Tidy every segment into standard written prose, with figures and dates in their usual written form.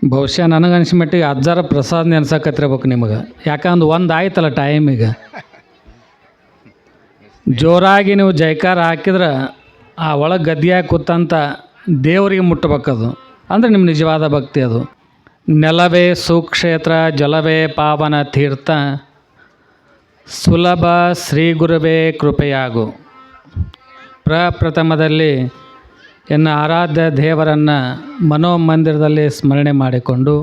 ಬಹುಶಃ ನನಗನ್ಸಿದ ಮಟ್ಟಿಗೆ ಅಜ್ಜಾರ ಪ್ರಸಾದ್ ನೆನ್ಸಕತ್ತಿರ್ಬೇಕು ನಿಮಗೆ. ಯಾಕಂದ್ರೆ ಒಂದು ಆಯ್ತಲ್ಲ ಟೈಮಿಗೆ ಜೋರಾಗಿ ನೀವು ಜೈಕಾರ ಹಾಕಿದ್ರೆ ಆ ಒಳಗೆ ಗದ್ದಿಯಾಗಿ ಕೂತಂತ ದೇವರಿಗೆ ಮುಟ್ಟಬೇಕದು. ಅಂದರೆ ನಿಮ್ಮ ನಿಜವಾದ ಭಕ್ತಿ ಅದು. ನೆಲವೇ ಸುಕ್ಷೇತ್ರ ಜಲವೇ ಪಾವನ ತೀರ್ಥ ಸುಲಭ ಶ್ರೀ ಗುರುವೇ ಕೃಪೆಯಾಗು. ಪ್ರಪ್ರಥಮದಲ್ಲಿ ಎನ್ನ ಆರಾಧ್ಯ ದೇವರನ್ನು ಮನೋಮಂದಿರದಲ್ಲಿ ಸ್ಮರಣೆ ಮಾಡಿಕೊಂಡು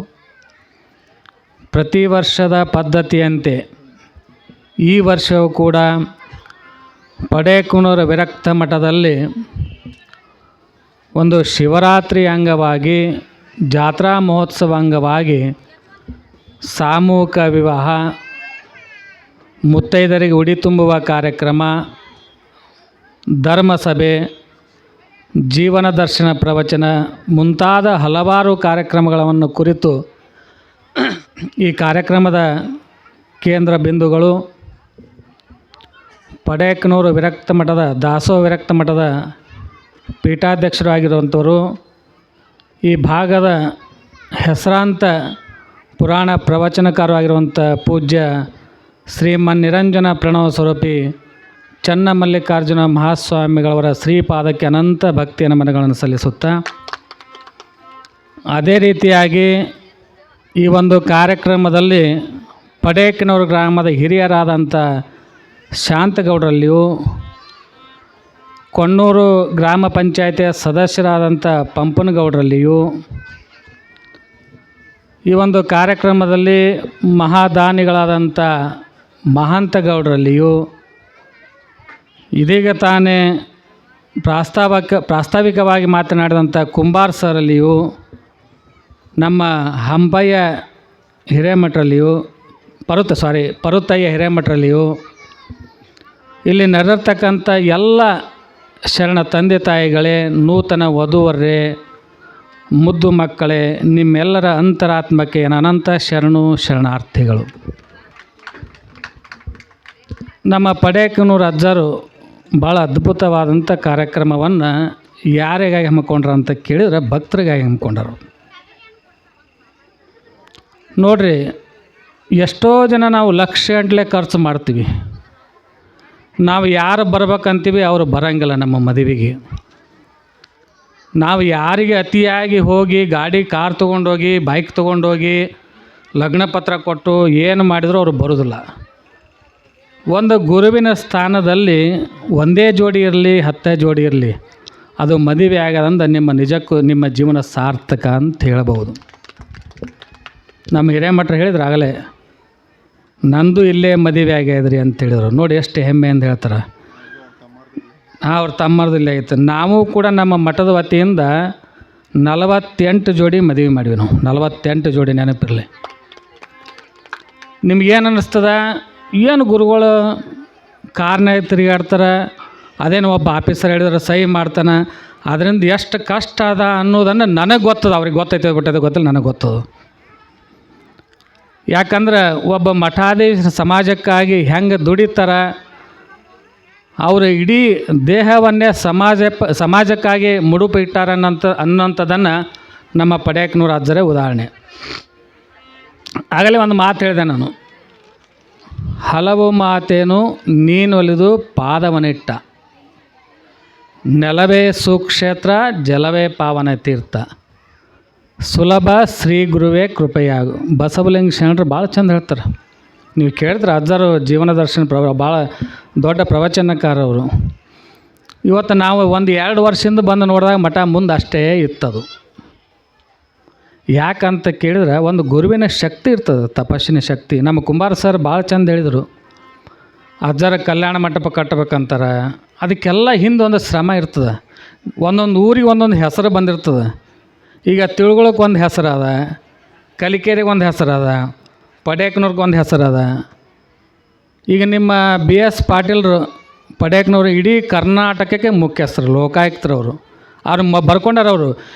ಪ್ರತಿ ವರ್ಷದ ಪದ್ಧತಿಯಂತೆ ಈ ವರ್ಷವೂ ಕೂಡ ಪಡೇಕುನೂರು ವಿರಕ್ತ ಮಠದಲ್ಲಿ ಒಂದು ಶಿವರಾತ್ರಿ ಅಂಗವಾಗಿ ಜಾತ್ರಾ ಮಹೋತ್ಸವ ಅಂಗವಾಗಿ ಸಾಮೂಹಿಕ ವಿವಾಹ, ಮುತ್ತೈದರಿಗೆ ಉಡಿ ತುಂಬುವ ಕಾರ್ಯಕ್ರಮ, ಧರ್ಮಸಭೆ, ಜೀವನ ದರ್ಶನ ಪ್ರವಚನ ಮುಂತಾದ ಹಲವಾರು ಕಾರ್ಯಕ್ರಮಗಳನ್ನು ಕುರಿತು ಈ ಕಾರ್ಯಕ್ರಮದ ಕೇಂದ್ರ ಬಿಂದುಗಳು ಪಡೇಕುನೂರು ವಿರಕ್ತ ಮಠದ ದಾಸೋಹ ವಿರಕ್ತ ಮಠದ ಪೀಠಾಧ್ಯಕ್ಷರು ಆಗಿರುವಂಥವರು, ಈ ಭಾಗದ ಹೆಸರಾಂತ ಪುರಾಣ ಪ್ರವಚನಕಾರವಾಗಿರುವಂಥ ಪೂಜ್ಯ ಶ್ರೀಮನ್ ನಿರಂಜನ ಪ್ರಣವ ಸ್ವರೂಪಿ ಚನ್ನಮಲ್ಲಿಕಾರ್ಜುನ ಮಹಾಸ್ವಾಮಿಗಳವರ ಶ್ರೀಪಾದಕ್ಕೆ ಅನಂತ ಭಕ್ತಿಯ ನಮನಗಳನ್ನು ಸಲ್ಲಿಸುತ್ತಾ, ಅದೇ ರೀತಿಯಾಗಿ ಈ ಒಂದು ಕಾರ್ಯಕ್ರಮದಲ್ಲಿ ಪಡೇಕುನೂರು ಗ್ರಾಮದ ಹಿರಿಯರಾದಂಥ ಶಾಂತಗೌಡರಲ್ಲಿಯೂ, ಕೊಣ್ಣೂರು ಗ್ರಾಮ ಪಂಚಾಯತಿಯ ಸದಸ್ಯರಾದಂಥ ಪಂಪನಗೌಡರಲ್ಲಿಯೂ, ಈ ಒಂದು ಕಾರ್ಯಕ್ರಮದಲ್ಲಿ ಮಹಾದಾನಿಗಳಾದಂಥ ಮಹಾಂತಗೌಡರಲ್ಲಿಯೂ, ಇದೀಗ ತಾನೇ ಪ್ರಾಸ್ತಾವಿಕವಾಗಿ ಮಾತನಾಡಿದಂಥ ಕುಂಬಾರ್ ಸರಲ್ಲಿಯೂ, ನಮ್ಮ ಹಂಪಯ್ಯ ಹಿರೇಮಠರಲ್ಲಿಯೂ ಪರುತ್ತಯ್ಯ ಹಿರೇಮಠರಲ್ಲಿಯೂ, ಇಲ್ಲಿ ನಡೆದಿರ್ತಕ್ಕಂಥ ಎಲ್ಲ ಶರಣ ತಂದೆ ತಾಯಿಗಳೇ, ನೂತನ ವಧುವರರೇ, ಮುದ್ದು ಮಕ್ಕಳೇ, ನಿಮ್ಮೆಲ್ಲರ ಅಂತರಾತ್ಮಕ್ಕೆ ಅನಂತ ಶರಣಾರ್ಥಿಗಳು. ನಮ್ಮ ಪಡೇಕುನೂರು ಅಜ್ಜರು ಭಾಳ ಅದ್ಭುತವಾದಂಥ ಕಾರ್ಯಕ್ರಮವನ್ನು ಯಾರಿಗಾಗಿ ಹಮ್ಮಿಕೊಂಡ್ರು ಅಂತ ಕೇಳಿದ್ರೆ ಭಕ್ತರಿಗಾಗಿ ಹಮ್ಮಿಕೊಂಡರು. ನೋಡ್ರಿ, ಎಷ್ಟೋ ಜನ ನಾವು ಲಕ್ಷಗಟ್ಟಲೆ ಖರ್ಚು ಮಾಡ್ತೀವಿ, ನಾವು ಯಾರು ಬರ್ಬೇಕಂತೀವಿ ಅವರು ಬರೋಂಗಿಲ್ಲ ನಮ್ಮ ಮದುವೆಗೆ. ನಾವು ಯಾರಿಗೆ ಅತಿಯಾಗಿ ಹೋಗಿ ಗಾಡಿ ಕಾರ್ ತೊಗೊಂಡೋಗಿ ಬೈಕ್ ತೊಗೊಂಡೋಗಿ ಲಗ್ನ ಪತ್ರ ಕೊಟ್ಟು ಏನು ಮಾಡಿದರೂ ಅವರು ಬರೋದಿಲ್ಲ. ಒಂದು ಗುರುವಿನ ಸ್ಥಾನದಲ್ಲಿ ಒಂದೇ ಜೋಡಿ ಇರಲಿ 10 ಜೋಡಿ ಇರಲಿ, ಅದು ಮದುವೆ ಆಗದಂದ ನಿಜಕ್ಕೂ ನಿಮ್ಮ ಜೀವನ ಸಾರ್ಥಕ ಅಂತ ಹೇಳ್ಬೋದು. ನಮ್ಮ ಹಿರೇಮಠರು ಹೇಳಿದ್ರು ಆಗಲೇ, ನಂದು ಇಲ್ಲೇ ಮದುವೆ ಆಗ್ಯಾದ್ರಿ ಅಂತ ಹೇಳಿದರು. ನೋಡಿ ಎಷ್ಟು ಹೆಮ್ಮೆ ಅಂತ ಹೇಳ್ತಾರೆ. ಅವ್ರ ತಮ್ಮರದು ಇಲ್ಲೇ ಆಗಿತ್ತು. ನಾವು ಕೂಡ ನಮ್ಮ ಮಠದ ವತಿಯಿಂದ 48 ಜೋಡಿ ಮದುವೆ ಮಾಡಿವಿ. ನಾವು 48 ಜೋಡಿ, ನೆನಪಿರಲಿ. ನಿಮ್ಗೇನು ಅನ್ನಿಸ್ತದ, ಏನು ಗುರುಗಳು ಕಾರ್ನಾಗ ತಿರುಗಾಡ್ತಾರೆ, ಅದೇನು ಒಬ್ಬ ಆಫೀಸರ್ ಹೇಳಿದ್ರೆ ಸಹಿ ಮಾಡ್ತಾನೆ, ಅದರಿಂದ ಎಷ್ಟು ಕಷ್ಟ ಅದ ಅನ್ನೋದನ್ನು ನನಗೆ ಗೊತ್ತದ. ಅವ್ರಿಗೆ ಗೊತ್ತೈತೆ ಬಿಟ್ಟದ ಗೊತ್ತಿಲ್ಲ, ನನಗೆ ಗೊತ್ತದು. ಯಾಕಂದ್ರೆ ಒಬ್ಬ ಮಠಾಧೀಶ ಸಮಾಜಕ್ಕಾಗಿ ಹೆಂಗೆ ದುಡಿತಾರೆ, ಅವರು ಇಡೀ ದೇಹವನ್ನೇ ಸಮಾಜಕ್ಕಾಗಿ ಮುಡುಪು ಇಟ್ಟಾರ ಅನ್ನೋಂಥದ್ದನ್ನು ನಮ್ಮ ಪಡೇಕುನೂರು ಅಜ್ಜರೇ ಉದಾಹರಣೆ. ಆಗಲೇ ಒಂದು ಮಾತು ಹೇಳಿದೆ ನಾನು, ಹಲವು ಮಾತೇನು ನೀನೊಲಿದು ಪಾದವನಿಟ್ಟ, ನೆಲವೇ ಸುಕ್ಷೇತ್ರ ಜಲವೇ ಪಾವನ ತೀರ್ಥ ಸುಲಭ ಶ್ರೀ ಗುರುವೇ ಕೃಪೆಯಾಗು. ಬಸವಲಿಂಗ ಶರಣರು ಭಾಳ ಚಂದ ಹೇಳ್ತಾರೆ. ನೀವು ಕೇಳಿದ್ರೆ ಅಜ್ಜರು ಜೀವನ ದರ್ಶನ ಭಾಳ ದೊಡ್ಡ ಪ್ರವಚನಕಾರವರು. ಇವತ್ತು ನಾವು 1-2 ವರ್ಷದಿಂದ ಬಂದು ನೋಡಿದಾಗ ಮಠ ಮುಂದೆ ಅಷ್ಟೇ ಇತ್ತದು. ಯಾಕಂತ ಕೇಳಿದ್ರೆ ಒಂದು ಗುರುವಿನ ಶಕ್ತಿ ಇರ್ತದೆ, ತಪಸ್ಸಿನ ಶಕ್ತಿ. ನಮ್ಮ ಕುಂಬಾರ ಸರ್ ಭಾಳ ಚಂದ ಹೇಳಿದರು, ಅಜ್ಜರ ಕಲ್ಯಾಣ ಮಂಟಪ ಕಟ್ಟಬೇಕಂತಾರೆ. ಅದಕ್ಕೆಲ್ಲ ಹಿಂದೆ ಒಂದು ಶ್ರಮ ಇರ್ತದೆ. ಒಂದೊಂದು ಊರಿಗೆ ಒಂದೊಂದು ಹೆಸರು ಬಂದಿರ್ತದೆ. ಈಗ ತಿಳುಗುಳಕ್ಕೆ ಒಂದು ಹೆಸರು ಅದ, ಕಲಿಕೇರಿಗೆ ಒಂದು ಹೆಸರು ಅದ, ಪಡೇಕುನೂರ್ಗೆ ಒಂದು ಹೆಸರು ಅದ. ಈಗ ನಿಮ್ಮ BS ಪಾಟೀಲ್ರು ಪಡೇಕುನೂರು ಇಡೀ ಕರ್ನಾಟಕಕ್ಕೆ ಮುಖ್ಯಸ್ಥರು, ಲೋಕಾಯುಕ್ತರವರು. ಅವ್ರು ಬರ್ಕೊಂಡಾರವರು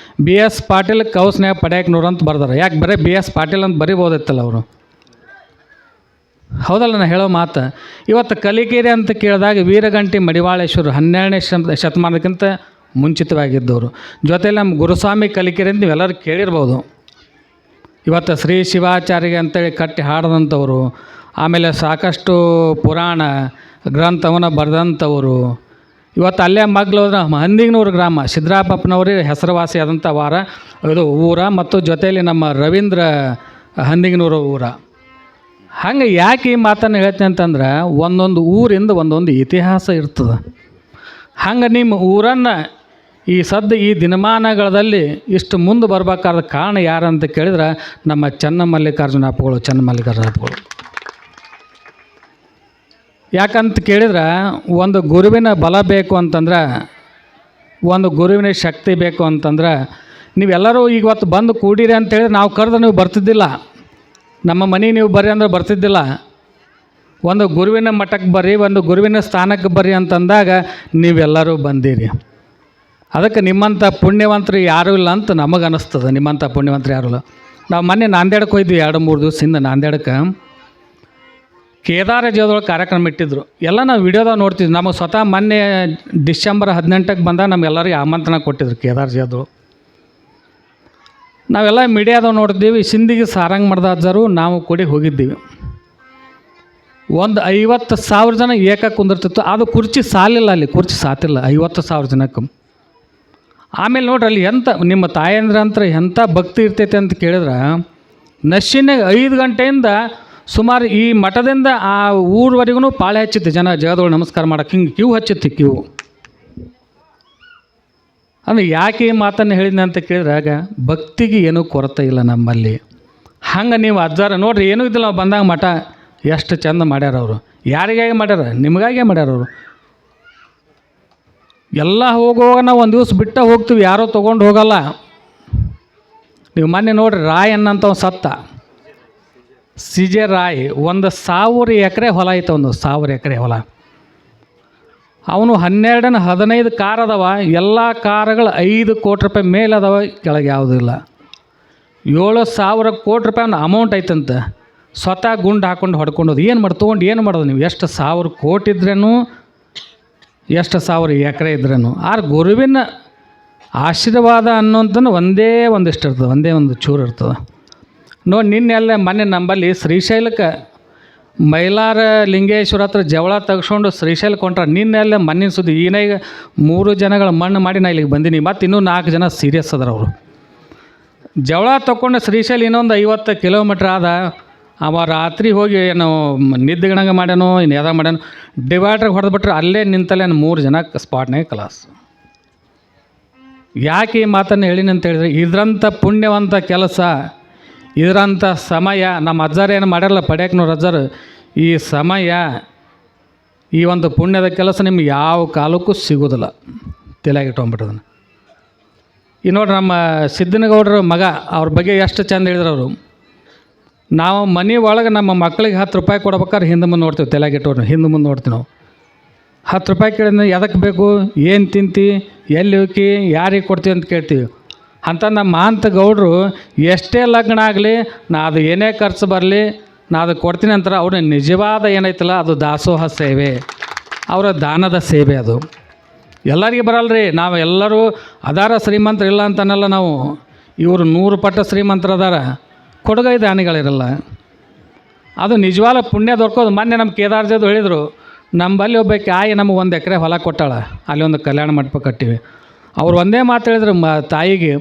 BS ಪಾಟೀಲ್ ಕೌಸ್ನ್ಯಾಗ ಪಡೇಕುನೂರು ಅಂತ ಬರ್ದಾರೆ. ಯಾಕೆ ಬರೀ BS ಪಾಟೀಲ್ ಅಂತ ಬರಿಬೋದಿತ್ತಲ್ಲ ಅವರು? ಹೌದಲ್ಲ ನಾನು ಹೇಳೋ ಮಾತು. ಇವತ್ತು ಕಲಿಕೇರಿ ಅಂತ ಕೇಳಿದಾಗ ವೀರಗಂಟಿ ಮಡಿವಾಳೇಶ್ವರು 12ನೇ ಶತಮಾನಕ್ಕಿಂತ ಮುಂಚಿತವಾಗಿದ್ದವರು. ಜೊತೆಯಲ್ಲಿ ನಮ್ಮ ಗುರುಸ್ವಾಮಿ ಕಲಿಕೇರಿ ಅಂತ ನೀವೆಲ್ಲರೂ ಕೇಳಿರ್ಬೋದು. ಇವತ್ತು ಶ್ರೀ ಶಿವಾಚಾರ್ಯ ಅಂತೇಳಿ ಕಟ್ಟಿ ಹಾಡಿದಂಥವ್ರು, ಆಮೇಲೆ ಸಾಕಷ್ಟು ಪುರಾಣ ಗ್ರಂಥವನ್ನು ಬರೆದಂಥವರು. ಇವತ್ತು ಅಲ್ಲೇ ಮಗ್ಲು ಹಂದಿಗನೂರು ಗ್ರಾಮ ಸಿದ್ದರಾಮಪ್ಪನವ್ರಿಗೆ ಹೆಸರುವಾಸಿಯಾದಂಥ ಇದು ಊರ, ಮತ್ತು ಜೊತೆಯಲ್ಲಿ ನಮ್ಮ ರವೀಂದ್ರ ಹಂದಿಗನೂರು ಊರ. ಹಂಗೆ ಯಾಕೆ ಈ ಮಾತನ್ನು ಹೇಳ್ತೀನಿ ಅಂತಂದ್ರೆ, ಒಂದೊಂದು ಊರಿಂದ ಒಂದೊಂದು ಇತಿಹಾಸ ಇರ್ತದೆ. ಹಂಗೆ ನಿಮ್ಮ ಊರನ್ನು ಈ ದಿನಮಾನಗಳಲ್ಲಿ ಇಷ್ಟು ಮುಂದೆ ಬರಬೇಕಾದ ಕಾರಣ ಯಾರಂತ ಕೇಳಿದ್ರೆ ನಮ್ಮ ಚನ್ನಮಲ್ಲಿಕಾರ್ಜುನ ಅಪ್ಪಗಳು. ಯಾಕಂತ ಕೇಳಿದ್ರೆ, ಒಂದು ಗುರುವಿನ ಬಲ ಬೇಕು ಅಂತಂದ್ರೆ, ಒಂದು ಗುರುವಿನ ಶಕ್ತಿ ಬೇಕು ಅಂತಂದ್ರೆ, ನೀವೆಲ್ಲರೂ ಇವತ್ತು ಬಂದು ಕೂಡಿರಿ ಅಂತೇಳಿದ್ರೆ ನಾವು ಕರೆದ್ರೆ ನೀವು ಬರ್ತಿದ್ದಿಲ್ಲ. ನಮ್ಮ ಮನೆ ನೀವು ಬರ್ರಿ ಅಂದ್ರೆ ಬರ್ತಿದ್ದಿಲ್ಲ. ಒಂದು ಗುರುವಿನ ಮಠಕ್ಕೆ ಬರ್ರಿ, ಒಂದು ಗುರುವಿನ ಸ್ಥಾನಕ್ಕೆ ಬರ್ರಿ ಅಂತಂದಾಗ ನೀವೆಲ್ಲರೂ ಬಂದಿರಿ. ಅದಕ್ಕೆ ನಿಮ್ಮಂಥ ಪುಣ್ಯವಂತರು ಯಾರೂ ಇಲ್ಲ ಅಂತ ನಮಗೆ ಅನ್ನಿಸ್ತದೆ. ನಿಮ್ಮಂಥ ಪುಣ್ಯವಂತರು ಯಾರೂ ಇಲ್ಲ. ನಾವು ಮೊನ್ನೆ ನಾಂದೇಡಕ್ಕೆ ಹೋಯ್ದ್ವಿ, 2-3 ದಿವಸದಿಂದ ನಾಂದೇಡಕ್ಕೆ. ಕೇದಾರ ಜೀವದೊಳಗೆ ಕಾರ್ಯಕ್ರಮ ಇಟ್ಟಿದ್ರು. ಎಲ್ಲ ನಾವು ವಿಡಿಯೋದಾಗ ನೋಡ್ತಿದ್ವಿ. ನಮಗೆ ಸ್ವತಃ ಮೊನ್ನೆ ಡಿಸೆಂಬರ್ 18ಕ್ಕೆ ಬಂದಾಗ ನಮಗೆಲ್ಲರಿಗೆ ಆಮಂತ್ರಣ ಕೊಟ್ಟಿದ್ರು ಕೇದಾರ ಜೀವದೊಳಗೆ. ನಾವೆಲ್ಲ ಮೀಡಿಯಾದಾಗ ನೋಡಿದ್ದೀವಿ. ಸಿಂಧಿಗೆ ಸಾರಂಗ್ ಮಾಡ್ದಾಜರು ನಾವು ಕೂಡಿ ಹೋಗಿದ್ದೀವಿ. ಒಂದು 50,000 ಜನ ಏಕ ಕುಂದಿರ್ತಿತ್ತು. ಅದು ಕುರ್ಚಿ ಸಾಲಿಲ್ಲ, ಅಲ್ಲಿ ಕುರ್ಚಿ ಸಾತಿಲ್ಲ 50,000 ಜನಕ್ಕೆ. ಆಮೇಲೆ ನೋಡ್ರಿ ಅಲ್ಲಿ ನಿಮ್ಮ ತಾಯಂದ್ರ ಅಂತ ಎಂಥ ಭಕ್ತಿ ಇರ್ತೈತೆ ಅಂತ ಕೇಳಿದ್ರೆ, ನಶಿನಾಗ 5 ಗಂಟೆಯಿಂದ ಸುಮಾರು ಈ ಮಠದಿಂದ ಆ ಊರವರೆಗೂ ಪಾಳೆ ಹಚ್ಚಿತ್ತು ಜನ ಜಗದೊಳಗೆ ನಮಸ್ಕಾರ ಮಾಡೋಕೆ. ಹಿಂಗೆ ಕ್ಯೂ ಹಚ್ಚಿತ್ತು ಕ್ಯೂ. ಅಂದರೆ ಯಾಕೆ ಈ ಮಾತನ್ನು ಹೇಳಿದ್ನೆ ಅಂತ ಕೇಳಿದ್ರಾಗ, ಭಕ್ತಿಗೆ ಏನೂ ಕೊರತೆ ಇಲ್ಲ ನಮ್ಮಲ್ಲಿ. ಹಂಗೆ ನೀವು ಅಜ್ಜಾರ ನೋಡ್ರಿ, ಏನೂ ಇದ್ದಿಲ್ಲ ನಾವು ಬಂದಾಗ ಮಠ ಎಷ್ಟು ಚಂದ ಮಾಡ್ಯಾರ ಅವರು. ಯಾರಿಗಾಗಿ ಮಾಡ್ಯಾರ? ನಿಮಗಾಗೇ ಮಾಡ್ಯಾರ ಅವರು. ಎಲ್ಲ ಹೋಗುವಾಗ ನಾವು ಒಂದು ದಿವಸ ಬಿಟ್ಟು ಹೋಗ್ತೀವಿ, ಯಾರೋ ತೊಗೊಂಡು ಹೋಗಲ್ಲ. ನೀವು ಮೊನ್ನೆ ನೋಡ್ರಿ, ರಾಯ್ ಅನ್ನಂಥ ಸತ್ತ CJ ರಾಯ್. 1,000 ಎಕರೆ ಹೊಲ ಐತೆ, 1,000 ಎಕರೆ ಹೊಲ. ಅವನು 12-15 ಕಾರ್ ಅದಾವ. ಎಲ್ಲ ಕಾರುಗಳು 5 ಕೋಟಿ ರೂಪಾಯಿ ಮೇಲೆ ಅದಾವ, ಕೆಳಗೆ ಯಾವುದೂ ಇಲ್ಲ. 7,000 ಕೋಟಿ ರೂಪಾಯಿ ಒಂದು ಅಮೌಂಟ್ ಐತಂತೆ. ಸ್ವತಃ ಗುಂಡು ಹಾಕ್ಕೊಂಡು ಹೊಡ್ಕೊಂಡೋದು. ಏನು ಮಾಡೋದು ನೀವು? ಎಷ್ಟು 1,000 ಕೋಟಿ ಇದ್ರೇನು, ಎಷ್ಟು 1,000 ಎಕರೆ ಇದ್ರೇನು, ಗುರುವಿನ ಆಶೀರ್ವಾದ ಅನ್ನೋಂಥದ್ದು ಒಂದಿಷ್ಟು ಇರ್ತದೆ, ಒಂದು ಚೂರು ಇರ್ತದೆ. ನೋಡಿ, ನಿನ್ನೆಲ್ಲ ಮೊನ್ನೆ ನಂಬಲ್ಲಿ ಶ್ರೀಶೈಲಕ್ಕೆ ಮೈಲಾರ ಲಿಂಗೇಶ್ವರ ಹತ್ರ ಜವಳ ತೆಗೆಸ್ಕೊಂಡು ಶ್ರೀಶೈಲಕ್ಕೆ ಹೊಂಟ್ರೆ. ನಿನ್ನೆಲ್ಲ ಮಣ್ಣಿನ ಸುದ್ದಿ. ಈಗ 3 ಜನಗಳ ಮಣ್ಣು ಮಾಡಿ ನಾ ಇಲ್ಲಿಗೆ ಬಂದೀನಿ. ಮತ್ತು ಇನ್ನೂ 4 ಜನ ಸೀರಿಯಸ್ ಅದಾರ ಅವರು. ಜವಳ ತೊಗೊಂಡು ಶ್ರೀಶೈಲ ಇನ್ನೊಂದು 50 ಕಿಲೋಮೀಟ್ರ್ ಆದ. ಅವ ರಾತ್ರಿ ಹೋಗಿ ಏನು ನಿದ್ದೆಗಣಂಗೆ ಮಾಡ್ಯಾನೋ ಇನ್ನು ಯಾವ್ದು ಮಾಡ್ಯಾನೋ, ಡಿವೈಡ್ರಿಗೆ ಹೊಡೆದ್ಬಿಟ್ರೆ ಅಲ್ಲೇ ನಿಂತಲ್ಲೇ 3 ಜನ ಸ್ಪಾಟ್ನಾಗೆ ಕಲಾಸ್. ಯಾಕೆ ಈ ಮಾತನ್ನು ಹೇಳಿನಿ ಅಂತ ಹೇಳಿದ್ರೆ, ಇದರಂಥ ಪುಣ್ಯವಂತ ಕೆಲಸ, ಇದರಂಥ ಸಮಯ ನಮ್ಮ ಅಜ್ಜಾರು ಏನು ಮಾಡ್ಯಾರಲ್ಲ, ಪಡ್ಯಾಕ್ನವ್ರು ಅಜ್ಜಾರು, ಈ ಸಮಯ, ಈ ಒಂದು ಪುಣ್ಯದ ಕೆಲಸ ನಿಮ್ಗೆ ಯಾವ ಕಾಲಕ್ಕೂ ಸಿಗೋದಿಲ್ಲ. ತಲೆಯಾಗಿಟ್ಕೊಂಡ್ಬಿಟ್ಟದನ್ನು. ಈ ನೋಡ್ರಿ, ನಮ್ಮ ಸಿದ್ದನಗೌಡರ ಮಗ, ಅವ್ರ ಬಗ್ಗೆ ಎಷ್ಟು ಚಂದ ಹೇಳಿದ್ರು ಅವರು. ನಾವು ಮನೆ ಒಳಗೆ ನಮ್ಮ ಮಕ್ಕಳಿಗೆ 10 ರೂಪಾಯಿ ಕೊಡ್ಬೇಕಾದ್ರೆ ಹಿಂದೆ ಮುಂದೆ ನೋಡ್ತೀವಿ. ತಲೆಯಾಗಿಟ್ಟವ್ರು ಹಿಂದೆ ಮುಂದೆ ನೋಡ್ತೀವಿ ನಾವು. 10 ರೂಪಾಯಿ ಕೇಳಿದ್ರೆ ಎದಕ್ಕೆ ಬೇಕು, ಏನು ತಿಂತಿ, ಎಲ್ಲಿ ಹೋಗಿ, ಯಾರಿಗೆ ಕೊಡ್ತೀವಿ ಅಂತ ಕೇಳ್ತೀವಿ. ಅಂತ ನಮ್ಮ ಮಾಂತ ಗೌಡರು ಎಷ್ಟೇ ಲಗ್ನ ಆಗಲಿ, ನಾ ಅದು ಏನೇ ಖರ್ಚು ಬರಲಿ, ನಾ ಅದು ಕೊಡ್ತೀನಿ ಅಂತಾರೆ. ಅವ್ರ ನಿಜವಾದ ಏನೈತಲ್ಲ, ಅದು ದಾಸೋಹ ಸೇವೆ, ಅವರ ದಾನದ ಸೇವೆ. ಅದು ಎಲ್ಲರಿಗೆ ಬರಲ್ರಿ. ನಾವು ಎಲ್ಲರೂ ಅದಾರ ಶ್ರೀಮಂತರು ಇಲ್ಲ ಅಂತನಲ್ಲ ನಾವು. ಇವರು 100 ಪಟ್ಟು ಶ್ರೀಮಂತರು ಅದಾರ, ಕೊಡುಗೈ ದಾನಿಗಳಿರಲ್ಲ. ಅದು ನಿಜವಾದ ಪುಣ್ಯ ದೊರಕೋದು. ಮೊನ್ನೆ ನಮ್ಮ ಕೇದಾರ್ಜದು ಹೇಳಿದರು, ನಮ್ಮಲ್ಲಿ ಒಬ್ಬಾಕಿ ನಮಗೆ 1 ಎಕರೆ ಹೊಲ ಕೊಟ್ಟಾಳ, ಅಲ್ಲಿ ಒಂದು ಕಲ್ಯಾಣ ಮಂಟಪ ಕಟ್ಟಿವಿ. ಅವ್ರು ಒಂದೇ ಮಾತು ಹೇಳಿದ್ರು ತಾಯಿಗೆ,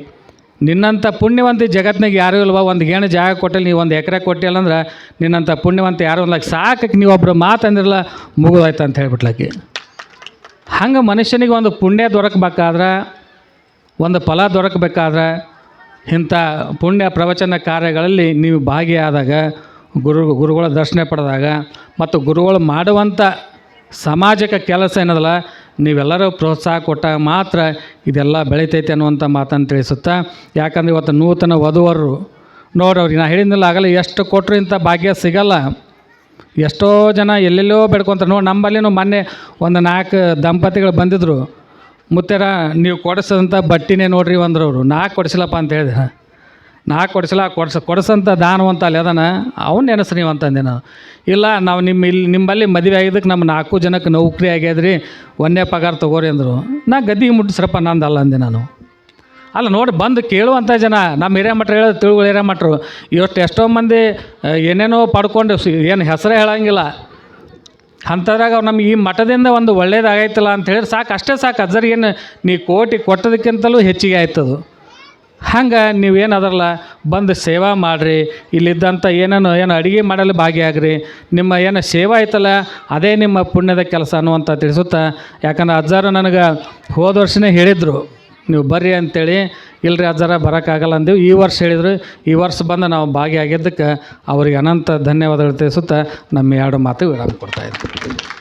ನಿನ್ನಂಥ ಪುಣ್ಯವಂತ ಜಗತ್ತಿನಾಗ ಯಾರೂ ಇಲ್ವ, ಒಂದು ಗೇಣು ಜಾಗ ಕೊಟ್ಟಲ್ಲಿ ನೀವು 1 ಎಕರೆ ಕೊಟ್ಟಿಲ್ಲ ಅಂದ್ರೆ ನಿನ್ನಂಥ ಪುಣ್ಯವಂತ ಯಾರು ಇಲ್ಲ. ಸಾಕಕ್ಕೆ ನೀವೊಬ್ಬರು ಮಾತಂದಿರಲ್ಲ, ಮುಗಿದಾಯ್ತು ಅಂತ ಹೇಳ್ಬಿಟ್ಲಾಕಿ. ಹಂಗೆ ಮನುಷ್ಯನಿಗೆ ಒಂದು ಪುಣ್ಯ ದೊರಕಬೇಕಾದ್ರೆ, ಒಂದು ಫಲ ದೊರಕಬೇಕಾದ್ರೆ, ಇಂಥ ಪುಣ್ಯ ಪ್ರವಚನ ಕಾರ್ಯಗಳಲ್ಲಿ ನೀವು ಭಾಗಿಯಾದಾಗ, ಗುರುಗಳ ದರ್ಶನ ಪಡೆದಾಗ, ಮತ್ತು ಗುರುಗಳು ಮಾಡುವಂಥ ಸಮಾಜಕ್ಕೆ ಕೆಲಸ ಏನದಲ್ಲ, ನೀವೆಲ್ಲರೂ ಪ್ರೋತ್ಸಾಹ ಕೊಟ್ಟಾಗ ಮಾತ್ರ ಇದೆಲ್ಲ ಬೆಳಿತೈತೆ ಅನ್ನುವಂಥ ಮಾತನ್ನು ತಿಳಿಸುತ್ತಾ. ಯಾಕಂದರೆ ಇವತ್ತು ನೂತನ ವಧುವರರು ನೋಡ್ರವ್ರಿಗೆ ನಾ ಹೇಳಿದ್ನಲ್ಲ ಆಗಲ್ಲ, ಎಷ್ಟು ಕೊಟ್ಟರು ಇಂಥ ಭಾಗ್ಯ ಸಿಗಲ್ಲ. ಎಷ್ಟೋ ಜನ ಎಲ್ಲೆಲ್ಲೋ ಬೆಳ್ಕೊತಾರೆ. ನೋಡಿ, ನಮ್ಮಲ್ಲಿನೂ ಮೊನ್ನೆ ಒಂದು 4 ದಂಪತಿಗಳು ಬಂದಿದ್ದರು. ಮುತ್ತೆರ ನೀವು ಕೊಡಿಸೋದಂಥ ಬಟ್ಟಿನೇ ನೋಡ್ರಿ ಅಂದ್ರು ಅವರು. 4 ಕೊಡಿಸಿಲ್ಲಪ್ಪ ಅಂತ ಹೇಳಿದೆ. 4 ಕೊಡಿಸಿಲ್ಲ, ಕೊಡಿಸಂಥ ದಾನವಂತ ಅಲ್ಲಿ ಅದನ ಅವ್ನು ನೆನೆಸ್ರಿ ನೀವು ಅಂತಂದೆ ನಾನು. ಇಲ್ಲ, ನಾವು ನಿಮ್ಮಲ್ಲಿ ಮದುವೆ ಆಗಿದ್ದಕ್ಕೆ ನಮ್ಮ 4 ಜನಕ್ಕೆ ನೌಕರಿ ಆಗ್ಯದ್ರಿ, ಒಂದೇ ಪಗಾರ ತೊಗೋರಿ ಅಂದರು. ನಾ ಗದ್ದಿಗೆ ಮುಟ್ಟಿಸ್ರಪ್ಪ, ನಂದಲ್ಲ ಅಂದೆ ನಾನು. ಅಲ್ಲ ನೋಡಿ ಬಂದು ಕೇಳುವಂಥ ಜನ ನಮ್ಮ ಹಿರೇಮಠರು ಹೇಳೋದು ತಿಳುಗಳು ಹಿರೇಮಠರು ಇವತ್ತು ಎಷ್ಟೋ ಮಂದಿ ಏನೇನೋ ಪಡ್ಕೊಂಡು ಏನು ಹೆಸರೇ ಹೇಳೋಂಗಿಲ್ಲ ಅಂಥದ್ರಾಗ ಅವ್ರು ನಮ್ಗೆ ಈ ಮಠದಿಂದ ಒಂದು ಒಳ್ಳೇದಾಗೈತಲ್ಲ ಅಂತ ಹೇಳಿದ್ರೆ ಸಾಕು, ಅಷ್ಟೇ ಸಾಕು. ಅದ್ರಾಗೇನು ನೀ ಕೋಟಿ ಕೊಟ್ಟೋದಕ್ಕಿಂತಲೂ ಹೆಚ್ಚಿಗೆ ಆಯ್ತದು. ಹಂಗೆ ನೀವೇನು ಅದರಲ್ಲ ಬಂದು ಸೇವಾ ಮಾಡಿರಿ. ಇಲ್ಲಿದ್ದಂಥ ಏನು ಅಡುಗೆ ಮಾಡಲು ಭಾಗಿಯಾಗ್ರಿ. ನಿಮ್ಮ ಏನು ಸೇವಾ ಐತಲ್ಲ ಅದೇ ನಿಮ್ಮ ಪುಣ್ಯದ ಕೆಲಸ ಅನ್ನುವಂಥ ತಿಳಿಸುತ್ತಾ, ಯಾಕಂದ್ರೆ ಅಜ್ಜಾರು ನನಗೆ ಹೋದ ವರ್ಷನೇ ಹೇಳಿದರು ನೀವು ಬರ್ರಿ ಅಂತೇಳಿ. ಇಲ್ಲರಿ ಅಜ್ಜಾರ ಬರೋಕ್ಕಾಗಲ್ಲ ಅಂದೇವು. ಈ ವರ್ಷ ಹೇಳಿದರು. ಈ ವರ್ಷ ಬಂದು ನಾವು ಭಾಗಿಯಾಗಿದ್ದಕ್ಕೆ ಅವರಿಗೆ ಅನಂತ ಧನ್ಯವಾದಗಳು ತಿಳಿಸುತ್ತಾ ನಮ್ಮ ಎರಡು ಮಾತು ವಿರಾಮ ಕೊಡ್ತಾಯಿದ್ದೆ.